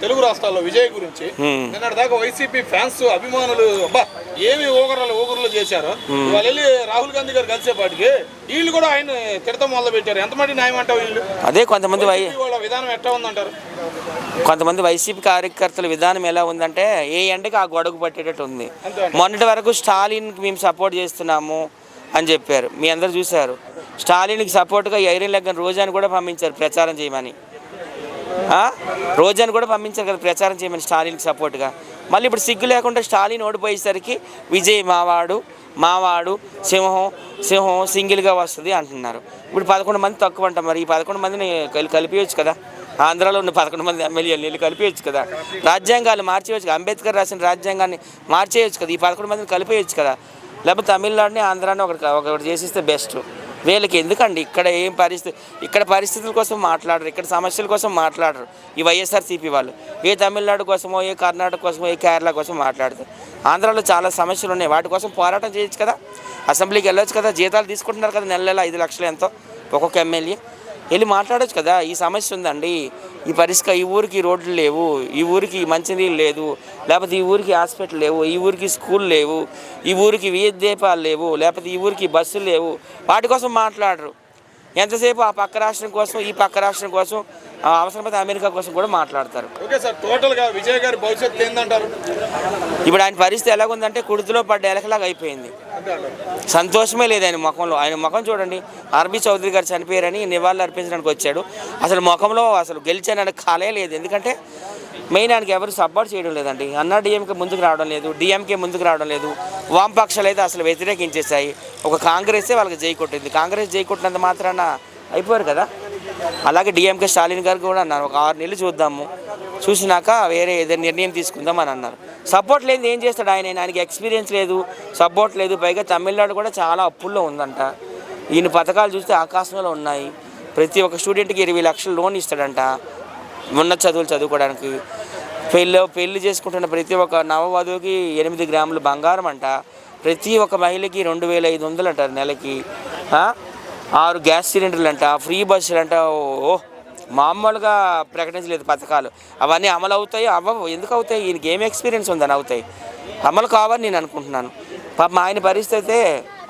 తెలుగు రాష్ట్రాల్లో విజయ్ గురించి నిన్నటిదాకా వైసీపీ ఫ్యాన్స్ అభిమానులు అబ్బా ఏమి ఊగరులు చేశారో వాళ్ళు వెళ్ళి రాహుల్ గాంధీ గారు కలిసేపాటికి వీళ్ళు కూడా ఆయన తిడతం మొదలు పెట్టారు. ఎంతమంది న్యాయం అంటావు వీళ్ళు? అదే కొంతమంది వాళ్ళ విధానం ఎట్లా ఉందంటారు? కొంతమంది వైసీపీ కార్యకర్తల విధానం ఎలా ఉందంటే ఏ ఎండకి ఆ గొడవకు పట్టేటట్టు ఉంది. మొన్నటి వరకు స్టాలిన్కి మేము సపోర్ట్ చేస్తున్నాము అని చెప్పారు, మీ అందరు చూశారు. స్టాలిన్కి సపోర్ట్గా ఐరన్ లెగ్గన్ రోజాని కూడా పంపించారు ప్రచారం చేయమని. రోజాని కూడా పంపించారు కదా ప్రచారం చేయమని స్టాలిన్కి సపోర్ట్గా. మళ్ళీ ఇప్పుడు సిగ్గు లేకుండా స్టాలిన్ ఓడిపోయేసరికి విజయ్ మావాడు సింహం సింగిల్గా వస్తుంది అంటున్నారు. ఇప్పుడు 11 మంది తక్కువ అంట. మరి ఈ 11 మందిని కలిపియచ్చు కదా, ఆంధ్రాలో ఉన్న 11 మంది ఎమ్మెల్యేలు వీళ్ళు కలిపేయచ్చు కదా, రాజ్యాంగాలు మార్చేయచ్చు కదా, అంబేద్కర్ రాసిన రాజ్యాంగాన్ని మార్చేయచ్చు కదా, ఈ 11 మందిని కలిపేయచ్చు కదా. లేకపోతే తమిళనాడుని ఆంధ్రాని ఒకటి చేసిస్తే బెస్ట్. వీళ్ళకి ఎందుకండి ఇక్కడ పరిస్థితుల కోసం మాట్లాడరు, ఇక్కడ సమస్యల కోసం మాట్లాడరు ఈ వైఎస్ఆర్సీపీ వాళ్ళు. ఏ తమిళనాడు కోసమో, ఏ కర్ణాటక కోసమో, ఏ కేరళ కోసం మాట్లాడతారు. ఆంధ్రాలో చాలా సమస్యలు ఉన్నాయి, వాటి కోసం పోరాటం చేయొచ్చు కదా, అసెంబ్లీకి వెళ్ళొచ్చు కదా, జీతాలు తీసుకుంటున్నారు కదా, నెల 5 లక్షలు ఎంతో ఒక్కొక్క ఎమ్మెల్యే, వెళ్ళి మాట్లాడవచ్చు కదా. ఈ సమస్య ఉందండి, ఈ ఊరికి రోడ్లు లేవు, ఈ ఊరికి మంచినీళ్ళు లేదు, లేకపోతే ఈ ఊరికి హాస్పిటల్ లేవు, ఈ ఊరికి స్కూల్ లేవు, ఈ ఊరికి వీధి దీపాలు లేవు, లేకపోతే ఈ ఊరికి బస్సులు లేవు, వాటి కోసం మాట్లాడరు. ఎంతసేపు ఆ పక్క రాష్ట్రం కోసం, ఈ పక్క రాష్ట్రం కోసం, అవసరమైతే అమెరికా కోసం కూడా మాట్లాడతారు. ఓకే సార్, టోటల్గా విజయ్ గారి భవిష్యత్తు ఏందంటారు? ఇప్పుడు ఆయన పరిస్థితి ఎలాగుందంటే కుడితిలో పడ్డ ఎలకలాగా అయిపోయింది. సంతోషమే లేదు ఆయన ముఖంలో. ఆయన ముఖం చూడండి, ఆర్బీ చౌదరి గారు చనిపోయారని నివాళులు అర్పించడానికి వచ్చాడు, అసలు ముఖంలో అసలు గెలిచానని ఖాళీ లేదు. ఎందుకంటే మెయిన్ ఆయనకి ఎవరు సపోర్ట్ చేయడం లేదండి. డిఎంకే ముందుకు రావడం లేదు, డిఎంకే ముందుకు రావడం లేదు, వామపక్షాలు అయితే అసలు వ్యతిరేకించేసాయి. ఒక కాంగ్రెసే వాళ్ళకి జై కొట్టింది. కాంగ్రెస్ జై కొట్టినంత మాత్రాన అయిపోయారు కదా. అలాగే డిఎంకే స్టాలిన్ గారు కూడా అన్నారు, ఒక 6 నెలలు చూద్దాము, చూసినాక వేరే ఏదైనా నిర్ణయం తీసుకుందాం అని అన్నారు. సపోర్ట్ లేదు, ఏం చేస్తాడు ఆయనకి ఎక్స్పీరియన్స్ లేదు, సపోర్ట్ లేదు. పైగా తమిళనాడు కూడా చాలా అప్పుల్లో ఉందంట. ఈయన పథకాలు చూస్తే ఆకాశంలో ఉన్నాయి. ప్రతి ఒక్క స్టూడెంట్కి 20 లక్షలు లోన్ ఇస్తాడంట ఉన్నత చదువులు చదువుకోవడానికి. పెళ్ళి చేసుకుంటున్న ప్రతి ఒక్క నవవధువుకి 8 గ్రాములు బంగారం అంట. ప్రతి ఒక్క మహిళకి 2500 అంటారు నెలకి. 6 గ్యాస్ సిలిండర్లు అంట, ఫ్రీ బస్సులు అంట. మామూలుగా ప్రకటించలేదు పథకాలు. అవన్నీ అమలు అవుతాయి, అవ్వవు. ఎందుకు అవుతాయి? ఈయనకి ఏం ఎక్స్పీరియన్స్ ఉందని అవుతాయి? అమలు కావని నేను అనుకుంటున్నాను. పాపం ఆయన పరిస్థితి అయితే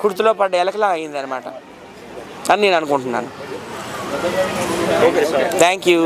కుర్తులో పడ్డ ఎలకలా అయిందనమాట అని నేను అనుకుంటున్నాను. Thank you.